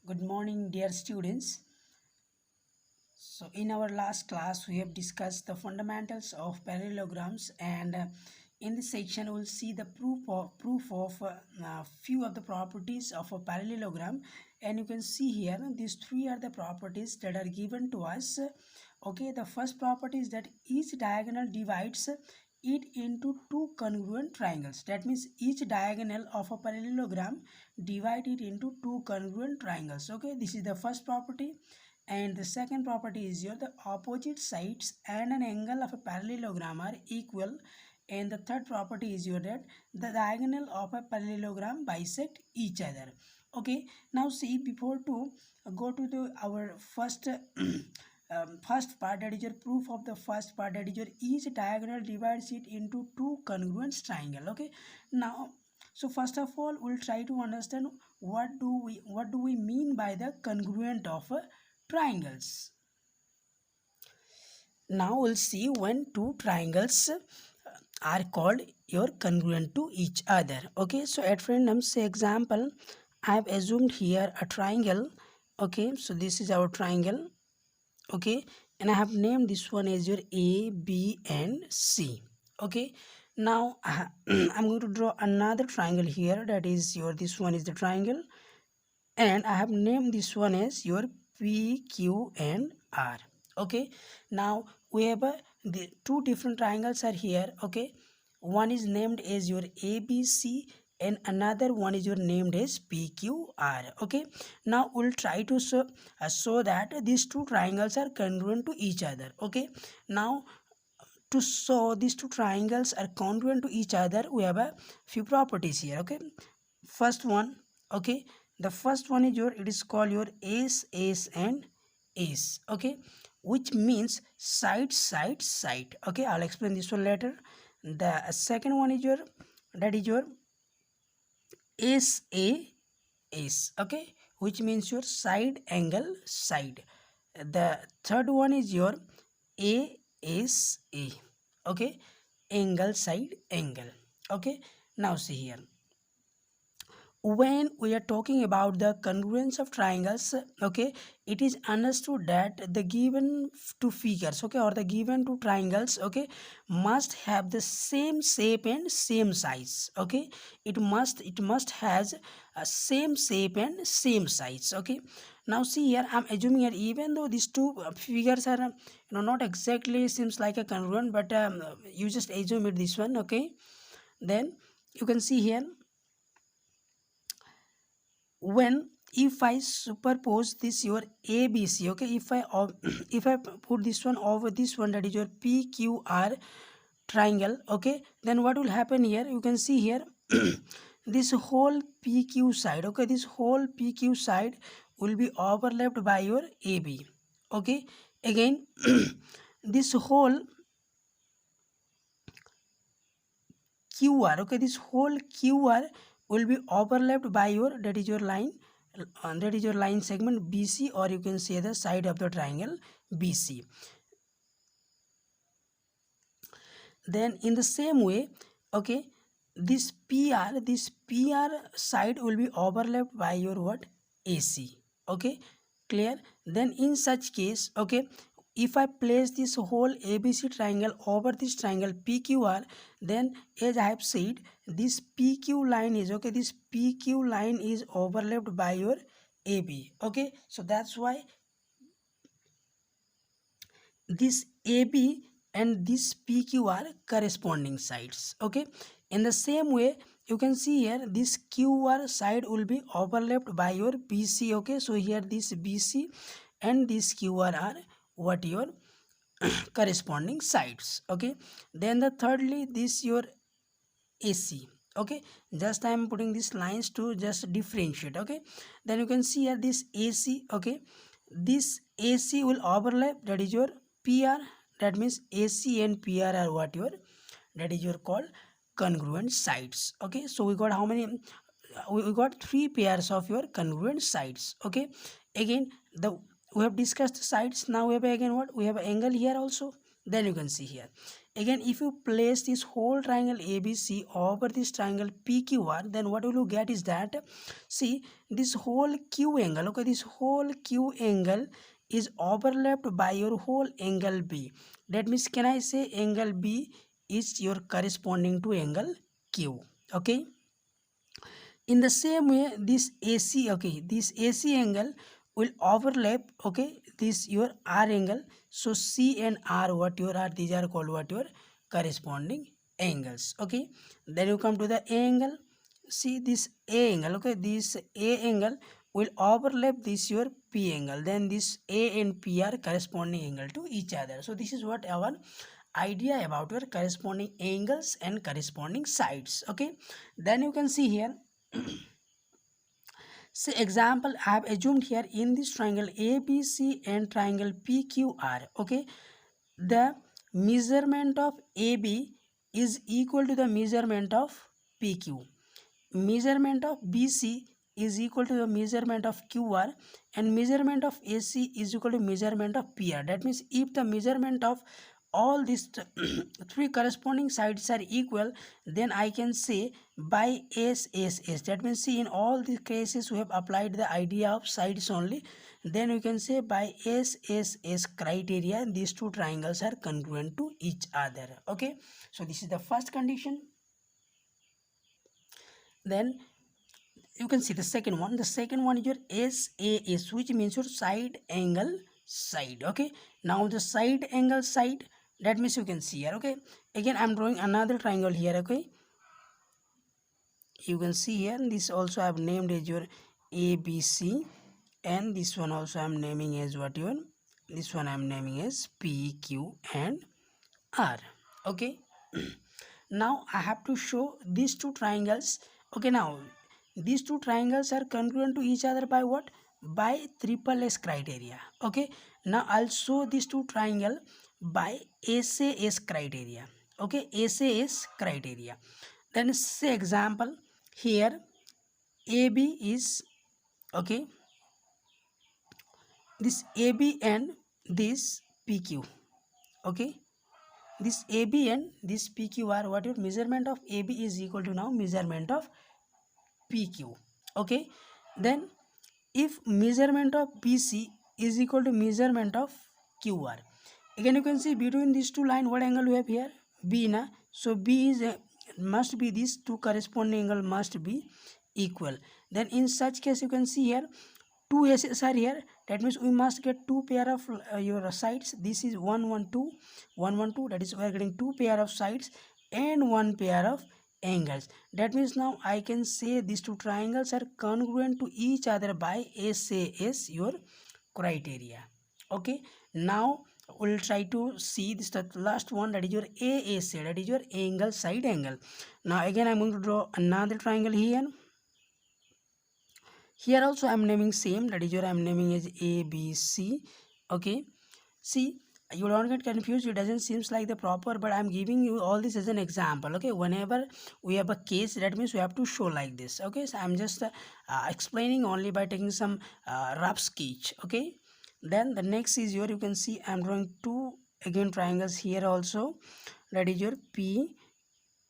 Good morning, dear students. So, in our last class, we have discussed the fundamentals of parallelograms, and in this section, we'll see the proof of few of the properties of a parallelogram. And you can see here, these three are the properties that are given to us. Okay, the first property is that each diagonal divides it into two congruent triangles. That means each diagonal of a parallelogram divide it into two congruent triangles. Okay, this is the first property. And the second property is here, the opposite sides and an angle of a parallelogram are equal. And the third property is here that the diagonal of a parallelogram bisect each other. Okay, now see, before to go to the our first first part, that is your proof of the first part, that is your each diagonal divides it into two congruent triangle. Okay, now so first of all we'll try to understand what do we mean by the congruent of a triangles. Now we'll see when two triangles are called your congruent to each other. Okay, so at random, say example, I have assumed here a triangle. Okay, so this is our triangle. Okay, and I have named this one as your A, B and C. Okay, now I'm going to draw another triangle here, that is your, this one is the triangle, and I have named this one as your P, Q and R. Okay, now we have the two different triangles are here. Okay, one is named as your ABC and another one is your named as PQR. Okay, now we'll try to show that these two triangles are congruent to each other. Okay, now to show these two triangles are congruent to each other, we have a few properties here. Okay, first one, okay, the first one is your, it is called your ace and ace. Okay, which means side side side. Okay, I'll explain this one later. The second one is your, that is your ace a ace. Okay, which means your side angle side. The third one is your a ace a. Okay, angle side angle. Okay, now see here, when we are talking about the congruence of triangles, okay, it is understood that the given two figures, okay, or the given two triangles, okay, must have the same shape and same size. Okay, it must has a same shape and same size. Okay, now see here, I'm assuming here, even though these two figures are not exactly seems like a congruent, but you just assume it this one. Okay, then you can see here, when if I superpose this your ABC, okay, if I if I put this one over this one, that is your PQR triangle, okay, then what will happen here, you can see here, this whole PQ side, okay, this whole PQ side will be overlapped by your AB. Okay, again this whole QR, okay, this whole QR will be overlapped by your, that is your line, that is your line segment BC, or you can say the side of the triangle BC. Then in the same way, okay, this PR side will be overlapped by your what, AC. Okay, clear? Then in such case, okay, if I place this whole ABC triangle over this triangle PQR, then as I have said, this PQ line is, okay, this PQ line is overlapped by your AB. Okay, so that's why this AB and this PQ are corresponding sides. Okay, in the same way, you can see here, this QR side will be overlapped by your BC. Okay, so here this BC and this QR are what your corresponding sides. Okay, then the thirdly, this your AC. Okay, just I am putting these lines to just differentiate. Okay, then you can see here this AC. Okay, this AC will overlap, that is your PR. That means AC and PR are what your, that is your called congruent sides. Okay, so we got how many, we got three pairs of your congruent sides. Okay, again the, we have discussed the sides. Now we have again what, we have an angle here also. Then you can see here, Again, if you place this whole triangle ABC over this triangle PQR, then what will you get is that, see, this whole Q angle, okay, this whole Q angle is overlapped by your whole angle B. That means, can I say angle B is your corresponding to angle Q, okay? In the same way, this AC, okay, this AC angle will overlap, okay, this your R angle. So C and R, what your are, these are called what your corresponding angles, okay? Then you come to the A angle. See this A angle, okay, this A angle will overlap this your P angle. Then this A and P are corresponding angle to each other. So this is what our idea about your corresponding angles and corresponding sides, okay? Then you can see here. So example, I have assumed here in this triangle ABC and triangle PQR, okay, the measurement of AB is equal to the measurement of PQ. Measurement of BC is equal to the measurement of QR, and measurement of AC is equal to measurement of PR. That means if the measurement of all these three corresponding sides are equal, then I can say by SSS. That means, see, in all these cases we have applied the idea of sides only. Then we can say by SSS criteria these two triangles are congruent to each other, okay? So this is the first condition. Then you can see the second one. The second one is your SAS, which means your side angle side, okay? Now the side angle side, that means you can see here, okay? Again, I'm drawing another triangle here, okay? You can see here, this also I have named as your ABC, and this one also I'm naming as what your, this one I'm naming as PQ and R, okay? Now I have to show these two triangles, okay? Now these two triangles are congruent to each other by what? By triple S criteria, okay? Now I'll show these two triangle by SAS criteria, okay? SAS criteria. Then say example here, AB is, okay, this AB and this PQ, okay? This AB and this PQ are what your measurement of AB is equal to now measurement of PQ, okay? Then if measurement of BC is equal to measurement of QR, again you can see between these two lines what angle we have here? B, na? So B is must be, these two corresponding angle must be equal. Then in such case you can see here two S's are here. That means we must get two pair of your sides. This is 1 1 2 1 1 2. That is we are getting two pair of sides and one pair of angles. That means now I can say these two triangles are congruent to each other by SAS your criteria, okay? Now we'll try to see this, the last one, that is your AAC, that is your angle side angle. Now again I'm going to draw another triangle here. Here also I'm naming same, that is your I'm naming as ABC, okay? See, you don't get confused, it doesn't seems like the proper, but I'm giving you all this as an example, okay? Whenever we have a case, that means we have to show like this, okay? So I'm just explaining only by taking some rough sketch, okay? Then the next is your, you can see I'm drawing two again triangles here also, that is your P,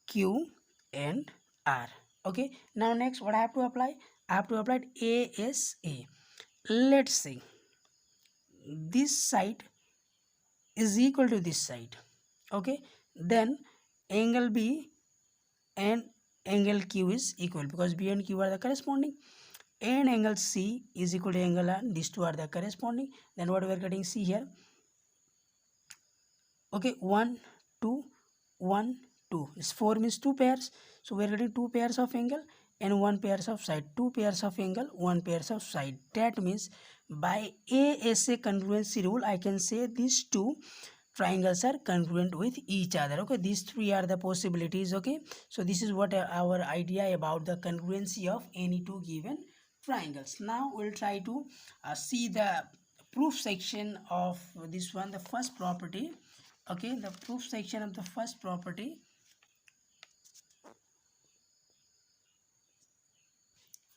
Q and R, okay? Now next what I have to apply? I have to apply ASA. Let's say this side is equal to this side, okay? Then angle B and angle Q is equal because B and Q are the corresponding, and angle C is equal to angle R. These two are the corresponding. Then what we are getting, see here, okay, 1 2 1 2, this 4 means two pairs, so we are getting two pairs of angle and one pairs of side, two pairs of angle, one pairs of side. That means by ASA congruency rule I can say these two triangles are congruent with each other, okay? These three are the possibilities, okay? So this is what our idea about the congruency of any two given triangles. Now we'll try to see the proof section of this one, the first property, okay? The proof section of the first property,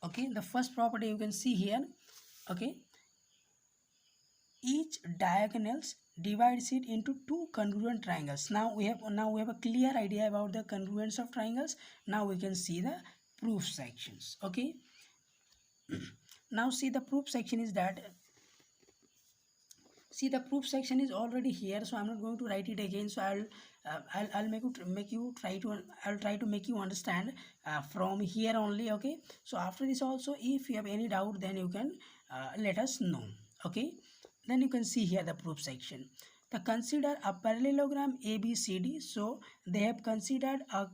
okay? The first property you can see here, okay? each diagonals divides it into two congruent triangles. Now we have a clear idea about the congruence of triangles. Now we can see the proof sections. Okay. Now see, the proof section is that, see, the proof section is already here, so I'm not going to write it again. So I'll try to make you understand from here only. Okay. So after this also, if you have any doubt, then you can let us know. Okay. Then you can see here the proof section. The consider a parallelogram ABCD. So they have considered a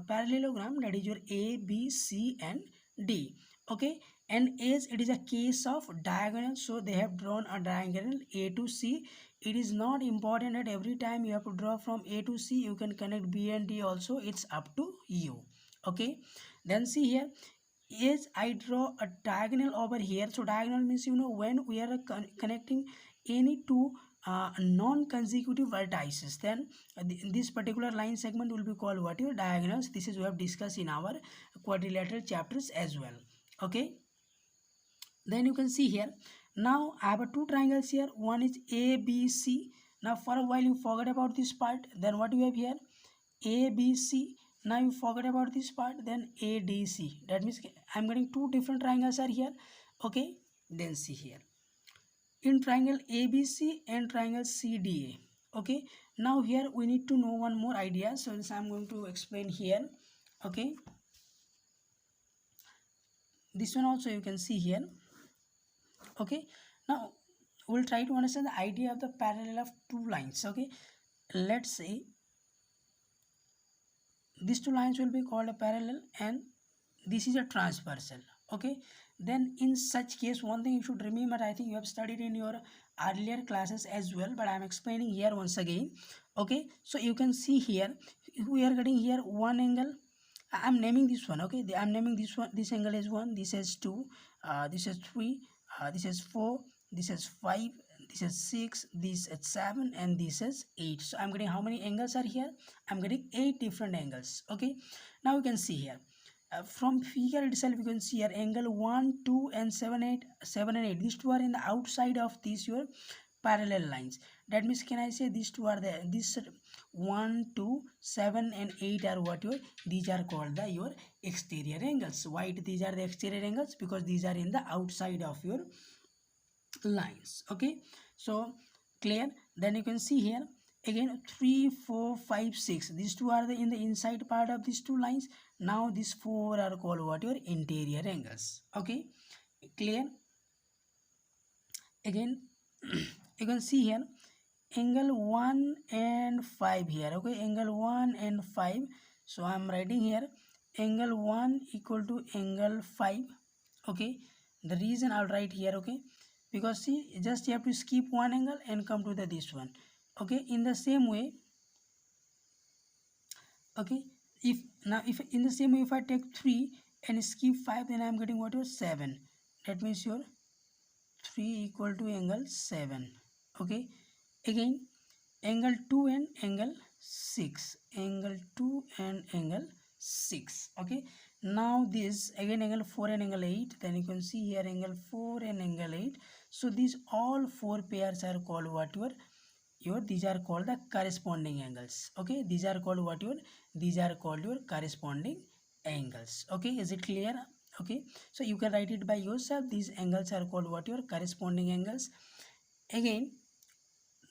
parallelogram, that is your A, B, C, and D. Okay. And as it is a case of diagonal, so they have drawn a diagonal A to C. It is not important that every time you have to draw from A to C, you can connect B and D also. It's up to you. Okay. Then see here, is I draw a diagonal over here. So diagonal means, you know, when we are connecting any two non-consecutive vertices, then this particular line segment will be called what? Your diagonals. This is we have discussed in our quadrilateral chapters as well. Okay. Then you can see here, now I have two triangles here. One is ABC. Now for a while you forget about this part. Then what you have here? ABC. Now you forget about this part. Then ADC. That means I'm getting two different triangles are here. Okay. Then see here, in triangle ABC and triangle CDA. Okay. Now here we need to know one more idea. So this I'm going to explain here. Okay. This one also you can see here. Okay. Now we'll try to understand the idea of the parallel of two lines. Okay. Let's say these two lines will be called a parallel and this is a transversal. Okay. Then in such case, one thing you should remember, I think you have studied in your earlier classes as well, but I am explaining here once again. Okay. So you can see here, we are getting here one angle. I'm naming this one. Okay. I'm naming this one. This angle is 1, this is 2, this is 3, this is 4, this is 5, this is 6, this is 7, and this is 8. So I'm getting how many angles are here? I'm getting 8 different angles. Okay. Now you can see here, from figure itself you can see here angle 1, 2, and 7 and 8. These two are in the outside of these your parallel lines. That means, can I say these two are the, this 1, 2, 7, and 8 are what your, these are called the your exterior angles. Why these are the exterior angles? Because these are in the outside of your lines. Okay. So clear. Then you can see here again 3, 4, 5, 6. These two are the in the inside part of these two lines. Now these 4 are called what? Your interior angles. Okay. Clear. Again you can see here angle 1 and 5 here. Okay. Angle 1 and 5. So I am writing here angle 1 equal to angle 5. Okay. The reason I'll write here, okay, because see, just you have to skip one angle and come to the this one. Okay. In the same way, okay, if in the same way, if I take 3 and skip 5, then I'm getting what? Your 7. That means your 3 equal to angle 7. Okay. Again angle 2 and angle 6, angle 2 and angle 6. Okay. Now this again angle 4 and angle 8. Then you can see here angle 4 and angle 8. So these all 4 pairs are called what? Your these are called the corresponding angles. Okay. These are called what? These are called your corresponding angles. Okay. Is it clear? Okay. So you can write it by yourself. These angles are called what? Your corresponding angles. Again,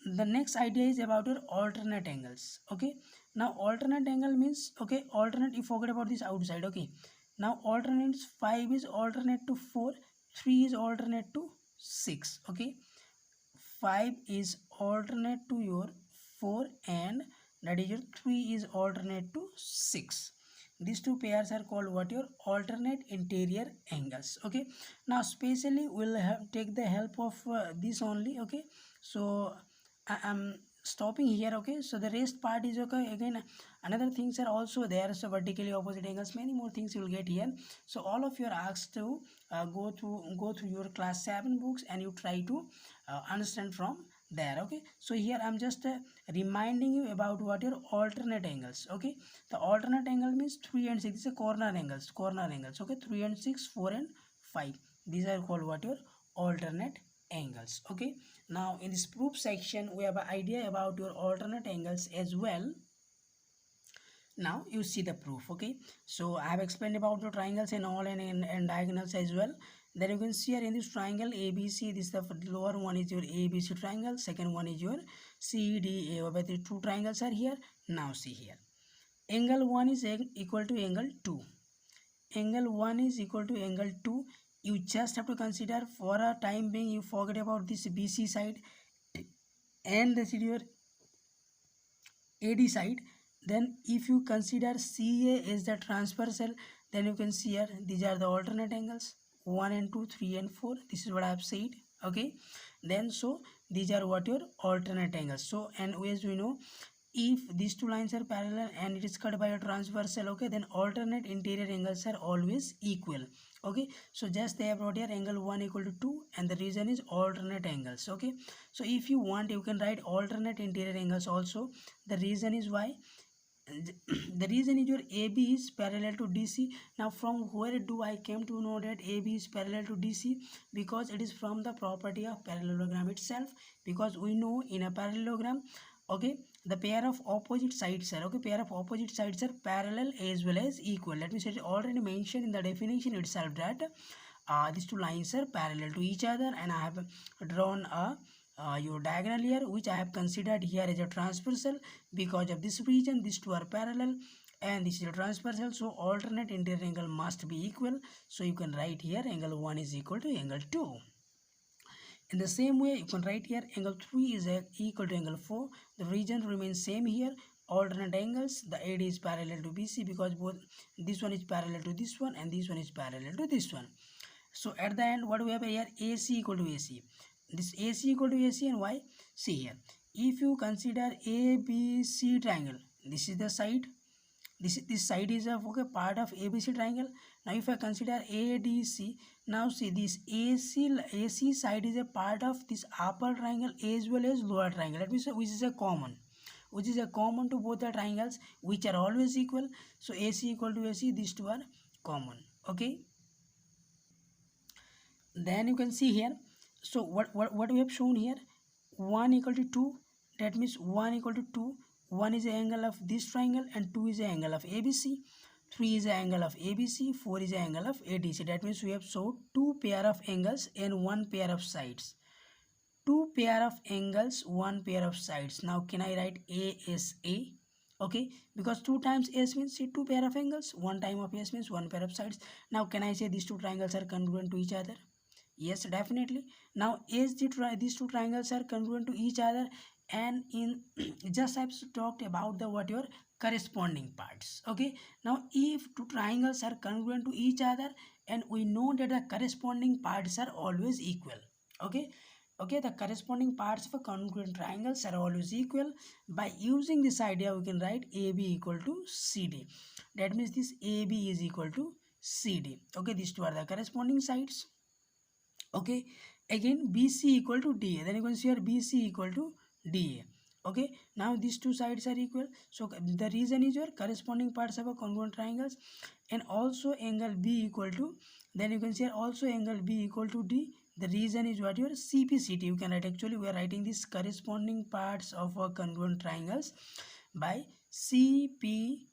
the next idea is about your alternate angles. Okay. Now alternate angle means, okay, alternate, you forget about this outside. Okay. Now alternates 5 is alternate to 4, 3 is alternate to 6. Okay. 5 is alternate to your 4 and that is your 3 is alternate to 6. These two pairs are called what? Your alternate interior angles. Okay. Now specially we'll take the help of this only. Okay. So I am stopping here. Okay. So the rest part is okay. Again, another things are also there. So vertically opposite angles, many more things you will get here. So all of you are asked to go through your class 7 books and you try to understand from there. Okay. So here I'm just reminding you about what your alternate angles. Okay. The alternate angle means 3 and 6. This is a corner angles. Okay. 3 and 6, 4 and 5. These are called what? Your alternate angles. Okay, now in this proof section we have an idea about your alternate angles as well. Now you see the proof. Okay, so I have explained about the triangles and all and diagonals as well. Then you can see here in this triangle ABC, this is the lower one is your ABC triangle, second one is your CDA, but the two triangles are here. Now see here, angle 1 is equal to angle 2. Angle 1 is equal to angle 2. You just have to consider, for a time being you forget about this BC side and this is your AD side. Then if you consider CA is the transversal, then you can see here these are the alternate angles 1 and 2, 3 and 4. This is what I have said. Okay, then so these are what your alternate angles. So and as we know, if these two lines are parallel and it is cut by a transversal, okay, then alternate interior angles are always equal. Okay, so just they have brought here angle 1 equal to 2 and the reason is alternate angles. Okay, so if you want you can write alternate interior angles also. The reason is why the reason is your AB is parallel to DC. Now from where do I came to know that AB is parallel to DC? Because it is from the property of parallelogram itself. Because we know in a parallelogram, okay, the pair of opposite sides are, okay, pair of opposite sides are parallel as well as equal. Let me say it already mentioned in the definition itself that these two lines are parallel to each other, and I have drawn a your diagonal here which I have considered here as a transversal. Because of this reason these two are parallel and this is a transversal, so alternate interior angle must be equal. So you can write here angle 1 is equal to angle 2. In the same way you can write here angle 3 is equal to angle 4. The region remains same here. Alternate angles, the AD is parallel to BC because both this one is parallel to this one and this one is parallel to this one. So at the end what we have here, AC equal to AC. This AC equal to AC, and why? See here, if you consider ABC triangle, this is the side, this side is a okay, part of ABC triangle. Now if I consider ADC, now see this AC side is a part of this upper triangle as well as lower triangle. That means which is a common to both the triangles which are always equal. So AC equal to AC, these two are common. Okay, then you can see here, so what we have shown here, 1 equal to 2, that means 1 equal to 2, 1 is the angle of this triangle and 2 is the angle of ABC, 3 is the angle of ABC, 4 is the angle of ADC. That means we have shown two pair of angles and one pair of sides. Two pair of angles, one pair of sides. Now can I write A is A? Okay, because 2 times S means see two pair of angles, one time of S means one pair of sides. Now can I say these two triangles are congruent to each other? Yes, definitely. Now as these two triangles are congruent to each other, and in just I've talked about the what your corresponding parts. Okay, now if two triangles are congruent to each other, and we know that the corresponding parts are always equal. Okay, the corresponding parts of a congruent triangles are always equal. By using this idea we can write AB equal to CD. That means this AB is equal to CD. Okay, these two are the corresponding sides. Okay, again BC equal to DA, then you can see here BC equal to DA. Okay, now these two sides are equal, so the reason is your corresponding parts of a congruent triangles. And also angle B equal to, then you can see here also angle B equal to D. The reason is what your CPCT. You can write, actually we are writing these corresponding parts of a congruent triangles by CPCT.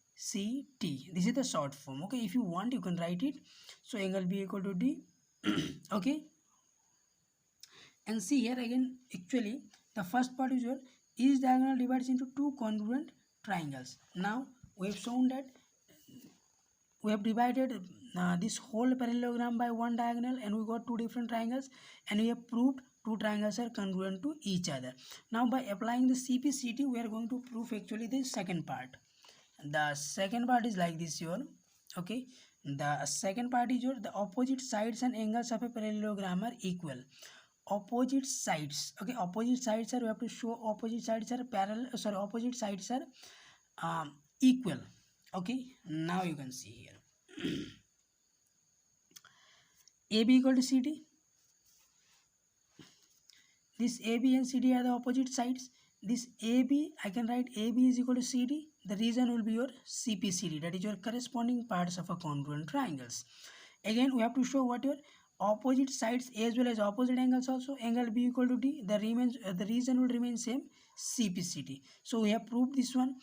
This is the short form. Okay, if you want you can write it. So angle B equal to D. Okay, and see here again, actually the first part is your each diagonal divides into two congruent triangles. Now we have shown that we have divided this whole parallelogram by one diagonal and we got two different triangles, and we have proved two triangles are congruent to each other. Now by applying the CPCT we are going to prove actually the second part. The second part is like this here. Okay, the second part is your the opposite sides and angles of a parallelogram are equal. Opposite sides, okay, opposite sides are, we have to show opposite sides are parallel, sorry, opposite sides are equal. Okay, now you can see here AB equal to CD. This AB and CD are the opposite sides. This AB, I can write AB is equal to CD. The reason will be your CPCD, that is your corresponding parts of a congruent triangles. Again we have to show what your opposite sides as well as opposite angles also, angle B equal to D, the reason will remain same, CPCT. So we have proved this one.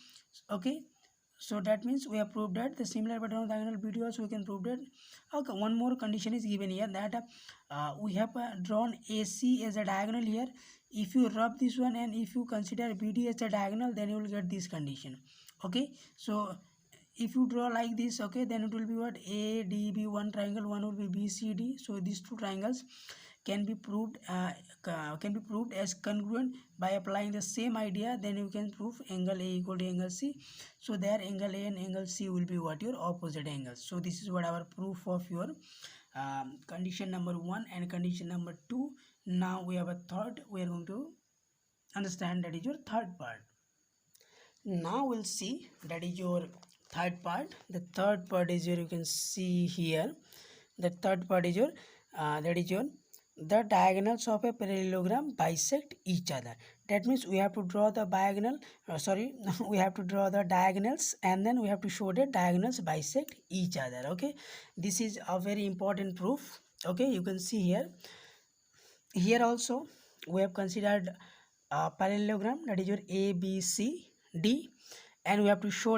Okay, so that means we have proved that the similar pattern of the diagonal BD also we can prove that. Okay, one more condition is given here, that we have drawn AC as a diagonal here. If you rub this one and if you consider BD as a diagonal, then you will get this condition. Okay, so if you draw like this, okay, then it will be what, ADB, one triangle, one will be BCD. So these two triangles can be proved as congruent by applying the same idea. Then you can prove angle A equal to angle C. So there angle A and angle C will be what, your opposite angles. So this is what our proof of your condition number 1 and condition number 2. Now we have a third, we are going to understand, that is your third part. Now we'll see, that is your third part. The third part is your, you can see here, the third part is your that is your, the diagonals of a parallelogram bisect each other. That means we have to draw the diagonal, we have to draw the diagonals, and then we have to show that diagonals bisect each other. Okay, this is a very important proof. Okay, you can see here also we have considered a parallelogram, that is your ABCD, and we have to show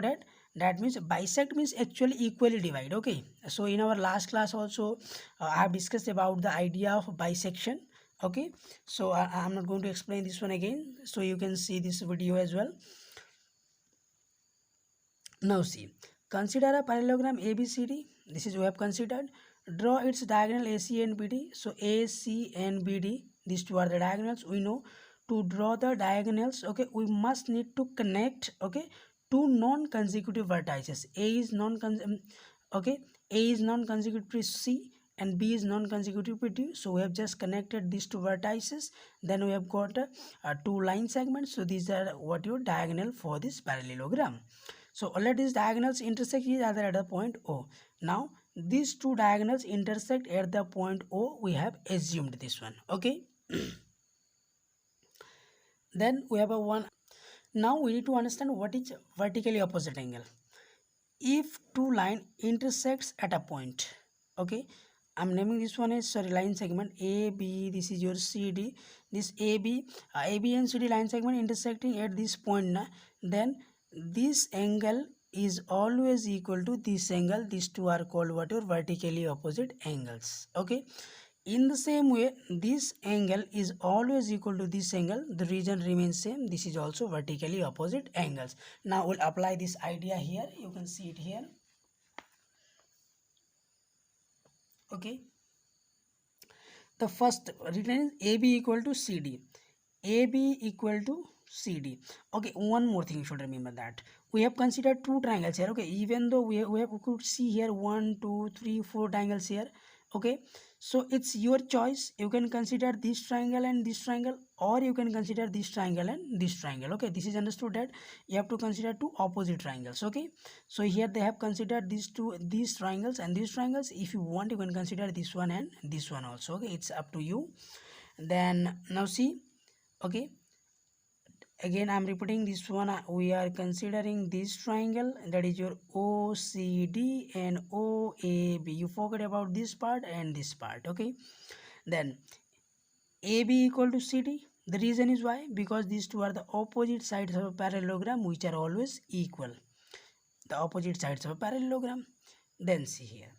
that means bisect means actually equally divide. Okay, so in our last class also I have discussed about the idea of bisection. Okay, so I'm not going to explain this one again, so you can see this video as well. Now see, consider a parallelogram ABCD. This is we have considered. Draw its diagonal AC and BD. So AC and BD, these two are the diagonals. We know to draw the diagonals, okay, we must need to connect, okay, two non-consecutive vertices. A is non-consecutive to C and B is non-consecutive to D. So we have just connected these two vertices. Then we have got two line segments. So these are what your diagonal for this parallelogram. So all of these diagonals intersect each other at the point O. Now these two diagonals intersect at the point O. We have assumed this one. Okay. Then we have a one. Now we need to understand what is vertically opposite angle. If two line intersects at a point, okay, I'm naming this one as line segment AB. This is your CD. This AB and CD line segment intersecting at this point, then this angle is always equal to this angle. These two are called what, your vertically opposite angles. Okay, in the same way, this angle is always equal to this angle. The region remains same. This is also vertically opposite angles. Now we'll apply this idea here. You can see it here. Okay, the first written is AB equal to CD. AB equal to CD. Okay, one more thing you should remember, that we have considered two triangles here. Okay, even though we could see here 1 2 3 4 triangles here. Okay, so it's your choice. You can consider this triangle and this triangle, or you can consider this triangle and this triangle. Okay, this is understood that you have to consider two opposite triangles. Okay, so here they have considered these triangles and these triangles. If you want, you can consider this one and this one also. Okay, it's up to you. Then now see, okay, again I'm repeating this one. We are considering this triangle, that is your OCD and OAB. You forget about this part and this part. Okay, then AB equal to CD. The reason is why, because these two are the opposite sides of a parallelogram, which are always equal. The opposite sides of a parallelogram. Then see here,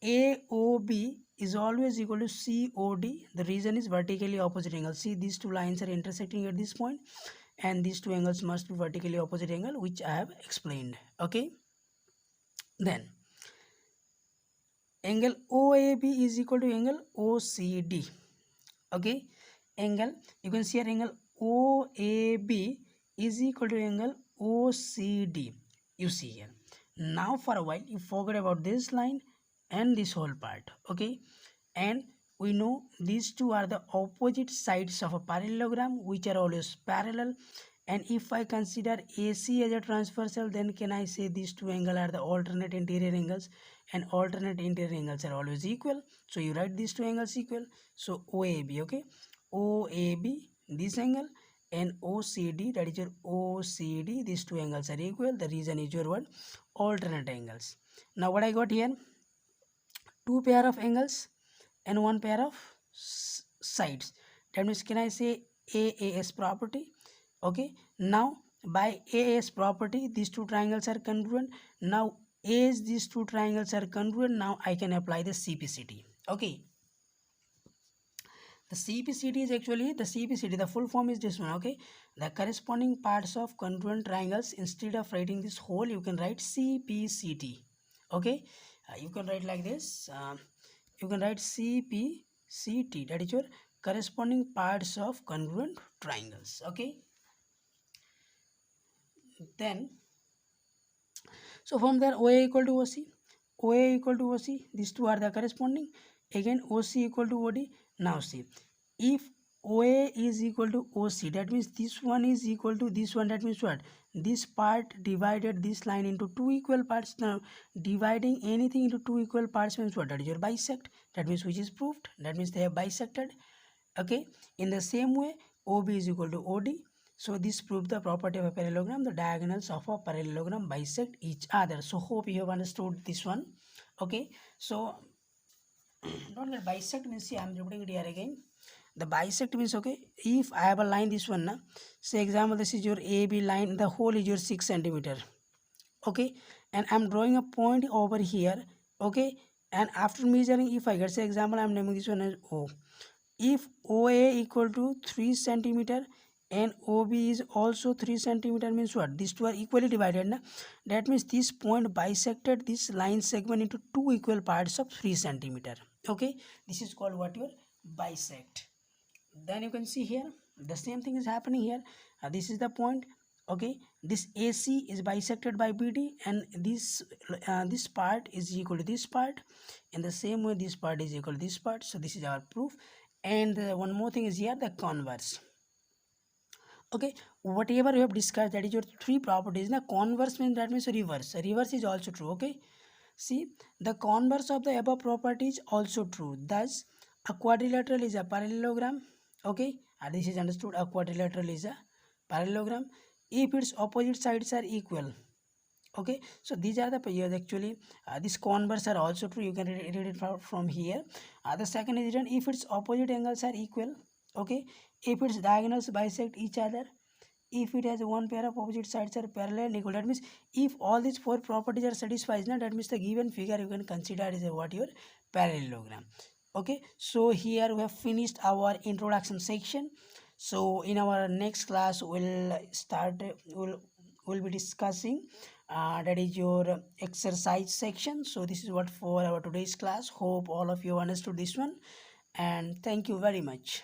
AOB is always equal to COD. The reason is vertically opposite angle. See, these two lines are intersecting at this point, and these two angles must be vertically opposite angle, which I have explained. Okay, then angle OAB is equal to angle OCD. Okay, angle, you can see here angle OAB is equal to angle OCD. You see here. Now for a while you forget about this line and this whole part. Okay, and we know these two are the opposite sides of a parallelogram, which are always parallel. And if I consider AC as a transversal, then can I say these two angles are the alternate interior angles, and alternate interior angles are always equal. So you write these two angles equal. So OAB, okay, OAB, this angle, and OCD, that is your OCD, these two angles are equal. The reason is your what, alternate angles. Now what I got here, two pair of angles, and one pair of sides. That means, can I say AAS property? Okay, now by AAS property, these two triangles are congruent. Now as these two triangles are congruent, now I can apply the CPCT. Okay, the CPCT is actually the CPCT, the full form is this one. Okay, the corresponding parts of congruent triangles, instead of writing this whole, you can write CPCT. Okay, you can write like this. You can write CPCT, that is your corresponding parts of congruent triangles. Okay, then so from there OA equal to OC, OA equal to OC, these two are the corresponding. Again OC equal to OD. Now see, if OA is equal to OC, that means this one is equal to this one. That means what? This part divided this line into two equal parts. Now dividing anything into two equal parts means what? That is your bisect. That means which is proved. That means they have bisected. Okay, in the same way OB is equal to OD. So this proves the property of a parallelogram. The diagonals of a parallelogram bisect each other. So hope you have understood this one. Okay, so don't get bisect means, see, I am repeating it here again. The bisect means, okay, if I have a line this one, say example, this is your AB line, the whole is your 6 centimeter. Okay, and I'm drawing a point over here. Okay, and after measuring, if I get, say example, I'm naming this one as O. If OA equal to 3 centimeter and OB is also 3 centimeter, means what? These two are equally divided. Na? That means this point bisected this line segment into two equal parts of 3 centimeter. Okay, this is called what? Your bisect. Then you can see here the same thing is happening here. This is the point. Okay, this AC is bisected by BD, and this part is equal to this part. In the same way, this part is equal to this part. So this is our proof. And one more thing is here, the converse. Okay, whatever you have discussed, that is your three properties. Now converse means, that means reverse. Reverse is also true. Okay, see, the converse of the above property is also true. Thus a quadrilateral is a parallelogram. Okay, and this is understood. A quadrilateral is a parallelogram if its opposite sides are equal. Okay, so these are the pairs actually. These converse are also true. You can read it from here. The second is written if its opposite angles are equal. Okay, if its diagonals bisect each other, if it has one pair of opposite sides are parallel and equal. That means if all these four properties are satisfied, now that means the given figure you can consider as a what? Your parallelogram. Okay, so here we have finished our introduction section. So in our next class we'll be discussing that is your exercise section. So this is what for our today's class. Hope all of you understood this one, and thank you very much.